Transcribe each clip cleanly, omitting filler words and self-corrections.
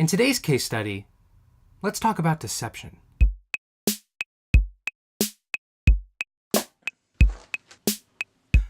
In today's case study, let's talk about deception.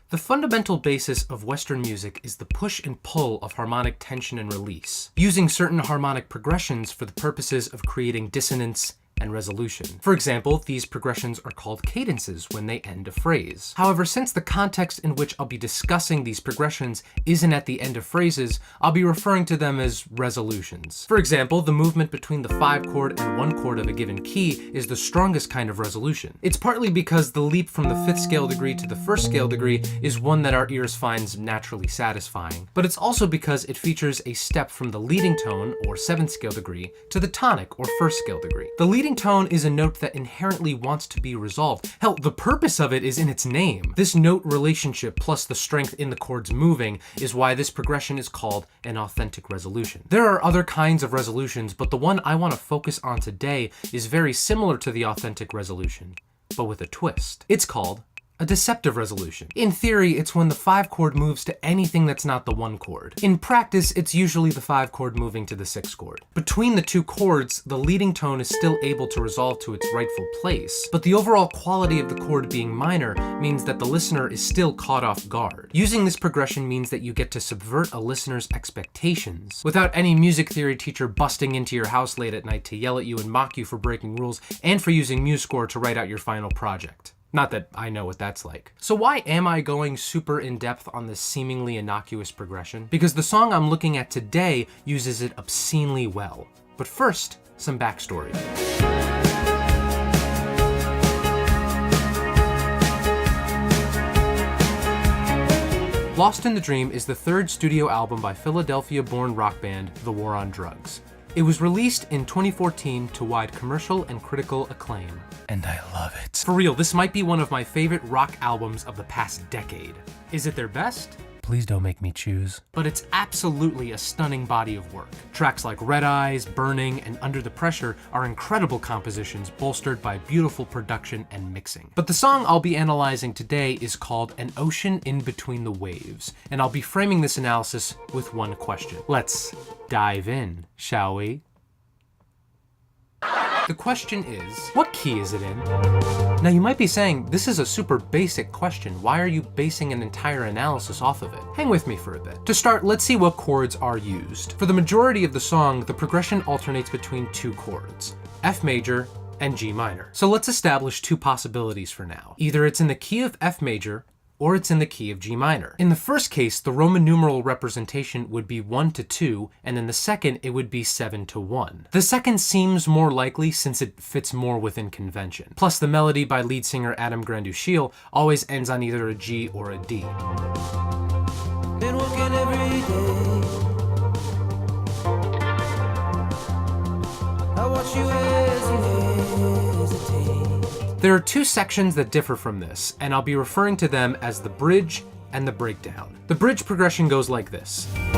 The fundamental basis of Western music is the push and pull of harmonic tension and release, using certain harmonic progressions for the purposes of creating dissonance and resolution. For example, these progressions are called cadences when they end a phrase. However, since the context in which I'll be discussing these progressions isn't at the end of phrases, I'll be referring to them as resolutions. For example, the movement between the 5-chord and 1-chord of a given key is the strongest kind of resolution. It's partly because the leap from the 5th scale degree to the 1st scale degree is one that our ears finds naturally satisfying, but it's also because it features a step from the leading tone, or 7th scale degree, to the tonic, or 1st scale degree. The leading tone is a note that inherently wants to be resolved. Hell, the purpose of it is in its name. This note relationship plus the strength in the chords moving is why this progression is called an authentic resolution. There are other kinds of resolutions, but the one I want to focus on today is very similar to the authentic resolution, but with a twist. It's called a deceptive resolution. In theory, it's when the 5-chord moves to anything that's not the 1-chord. In practice, it's usually the 5-chord moving to the 6-chord. Between the 2 chords, the leading tone is still able to resolve to its rightful place, but the overall quality of the chord being minor means that the listener is still caught off guard. Using this progression means that you get to subvert a listener's expectations, without any music theory teacher busting into your house late at night to yell at you and mock you for breaking rules and for using MuseScore to write out your final project. Not that I know what that's like. So why am I going super in-depth on this seemingly innocuous progression? Because the song I'm looking at today uses it obscenely well. But first, some backstory. Lost in the Dream is the 3rd studio album by Philadelphia-born rock band The War on Drugs. It was released in 2014 to wide commercial and critical acclaim. And I love it. For real, this might be one of my favorite rock albums of the past decade. Is it their best? Please don't make me choose. But it's absolutely a stunning body of work. Tracks like Red Eyes, Burning, and Under the Pressure are incredible compositions bolstered by beautiful production and mixing. But the song I'll be analyzing today is called An Ocean in Between the Waves, and I'll be framing this analysis with one question. Let's dive in, shall we? The question is, what key is it in? Now you might be saying, this is a super basic question. Why are you basing an entire analysis off of it? Hang with me for a bit. To start, let's see what chords are used. For the majority of the song, the progression alternates between 2 chords, F major and G minor. So let's establish 2 possibilities for now. Either it's in the key of F major, or it's in the key of G minor. In the first case, the Roman numeral representation would be 1 to 2, and in the second, it would be 7 to 1. The second seems more likely since it fits more within convention. Plus, the melody by lead singer Adam Granduciel always ends on either a G or a D. Been working every day. I watch you hesitate. There are 2 sections that differ from this, and I'll be referring to them as the bridge and the breakdown. The bridge progression goes like this. I'm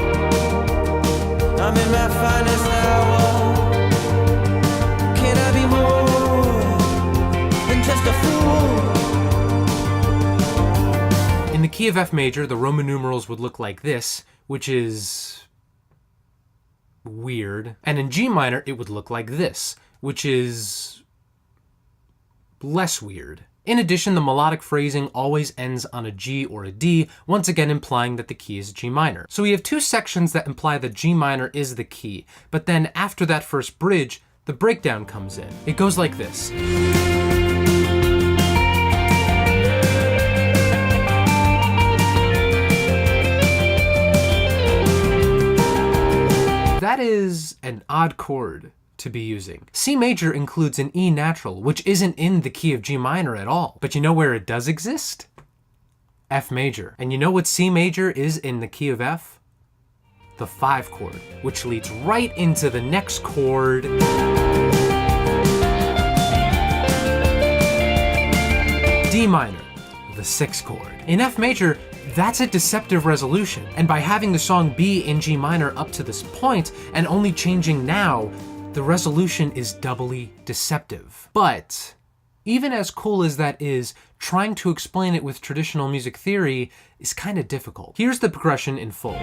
in my finest hour. Can I be more than just a fool? In the key of F major, the Roman numerals would look like this, which is weird. And in G minor, it would look like this, which is less weird. In addition, the melodic phrasing always ends on a G or a D, once again implying that the key is G minor. So we have 2 sections that imply that G minor is the key, but then after that first bridge, the breakdown comes in. It goes like this. That is an odd chord to be using. C major includes an E natural, which isn't in the key of G minor at all. But you know where it does exist? F major. And you know what C major is in the key of F? The 5-chord, which leads right into the next chord. D minor, the 6th chord. In F major, that's a deceptive resolution. And by having the song be in G minor up to this point and only changing now, the resolution is doubly deceptive. But even as cool as that is, trying to explain it with traditional music theory is kind of difficult. Here's the progression in full.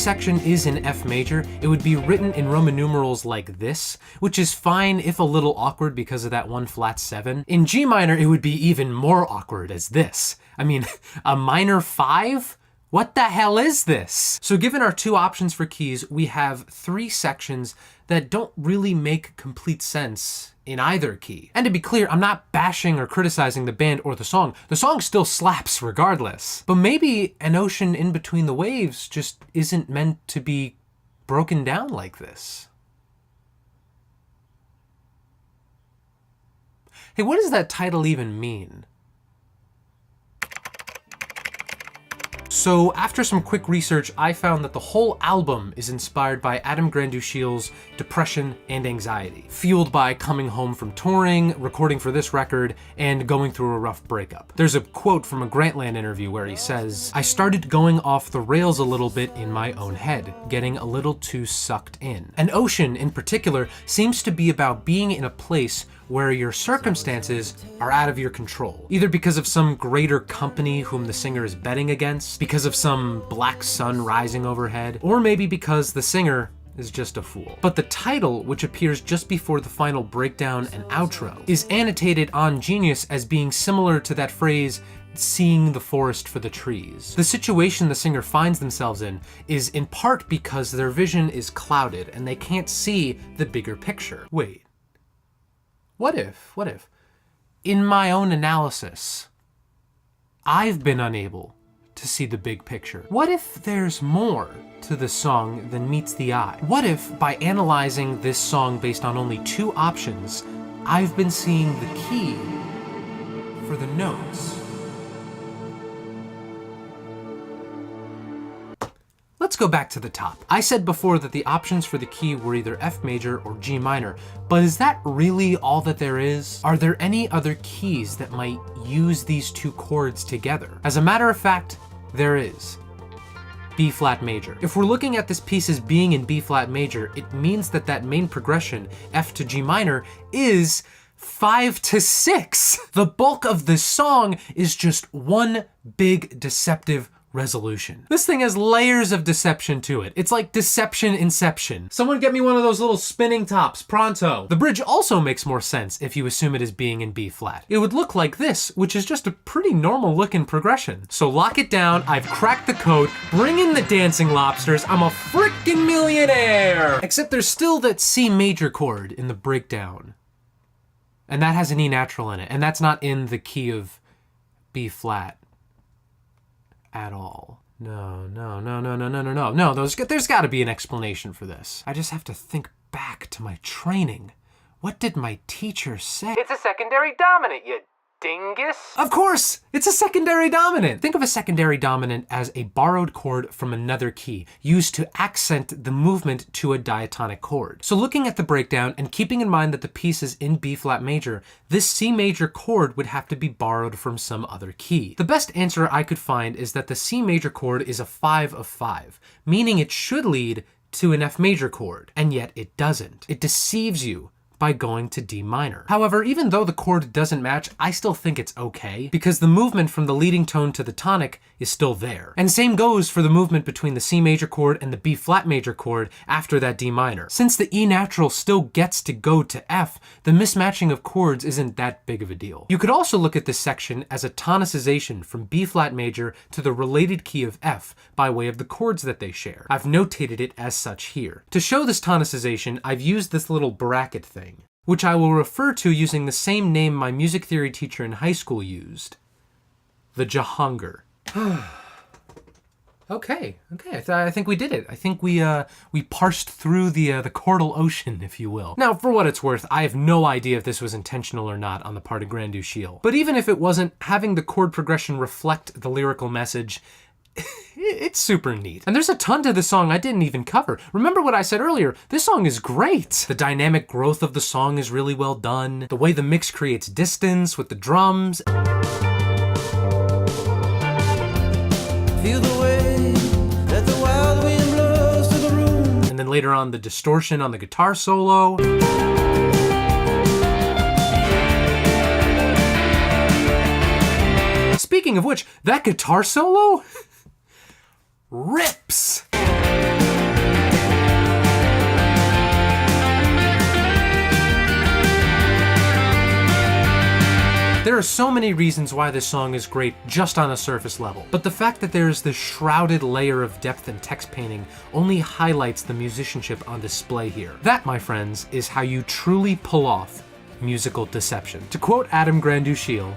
section is in F major, it would be written in Roman numerals like this, which is fine if a little awkward because of that one flat 7. In G minor, it would be even more awkward as this. I mean, a minor 5? What the hell is this? So given our 2 options for keys, we have 3 sections that don't really make complete sense in either key. And to be clear, I'm not bashing or criticizing the band or the song. The song still slaps regardless. But maybe An Ocean in Between the Waves just isn't meant to be broken down like this. Hey, what does that title even mean? So after some quick research, I found that the whole album is inspired by Adam Granduciel's depression and anxiety, fueled by coming home from touring, recording for this record, and going through a rough breakup. There's a quote from a Grantland interview where he says, "I started going off the rails a little bit in my own head, getting a little too sucked in." An Ocean, in particular, seems to be about being in a place where your circumstances are out of your control, either because of some greater company whom the singer is betting against, because of some black sun rising overhead, or maybe because the singer is just a fool. But the title, which appears just before the final breakdown and outro, is annotated on Genius as being similar to that phrase, seeing the forest for the trees. The situation the singer finds themselves in is in part because their vision is clouded and they can't see the bigger picture. Wait. What if, in my own analysis, I've been unable to see the big picture? What if there's more to the song than meets the eye? What if, by analyzing this song based on only 2 options, I've been seeing the key for the notes? Let's go back to the top. I said before that the options for the key were either F major or G minor, but is that really all that there is? Are there any other keys that might use these 2 chords together? As a matter of fact, there is. B flat major. If we're looking at this piece as being in B flat major, it means that that main progression, F to G minor, is 5 to 6. The bulk of this song is just one big deceptive resolution. This thing has layers of deception to it. It's like deception inception. Someone get me one of those little spinning tops, pronto. The bridge also makes more sense if you assume it as being in B flat. It would look like this, which is just a pretty normal looking progression. So lock it down, I've cracked the code, bring in the dancing lobsters, I'm a freaking millionaire! Except there's still that C major chord in the breakdown. And that has an E natural in it, and that's not in the key of B flat at all. No, there's gotta be an explanation for this. I just have to think back to my training. What did my teacher say? It's a secondary dominant, you dingus. Of course, it's a secondary dominant. Think of a secondary dominant as a borrowed chord from another key, used to accent the movement to a diatonic chord. So looking at the breakdown and keeping in mind that the piece is in B flat major, this C major chord would have to be borrowed from some other key. The best answer I could find is that the C major chord is a 5 of 5, meaning it should lead to an F major chord, and yet it doesn't. It deceives you by going to D minor. However, even though the chord doesn't match, I still think it's okay, because the movement from the leading tone to the tonic is still there. And same goes for the movement between the C major chord and the B flat major chord after that D minor. Since the E natural still gets to go to F, the mismatching of chords isn't that big of a deal. You could also look at this section as a tonicization from B flat major to the related key of F by way of the chords that they share. I've notated it as such here. To show this tonicization, I've used this little bracket thing, which I will refer to using the same name my music theory teacher in high school used. The Jahangir. Okay. I think we did it. I think we parsed through the chordal ocean, if you will. Now, for what it's worth, I have no idea if this was intentional or not on the part of Granduciel. But even if it wasn't, having the chord progression reflect the lyrical message, it's super neat. And there's a ton to this song I didn't even cover. Remember what I said earlier, this song is great. The dynamic growth of the song is really well done. The way the mix creates distance with the drums. Feel the way that the wild wind blows to the room. And then later on, the distortion on the guitar solo. Speaking of which, that guitar solo rips! There are so many reasons why this song is great just on a surface level, but the fact that there is this shrouded layer of depth and text painting only highlights the musicianship on display here. That, my friends, is how you truly pull off musical deception. To quote Adam Granduciel,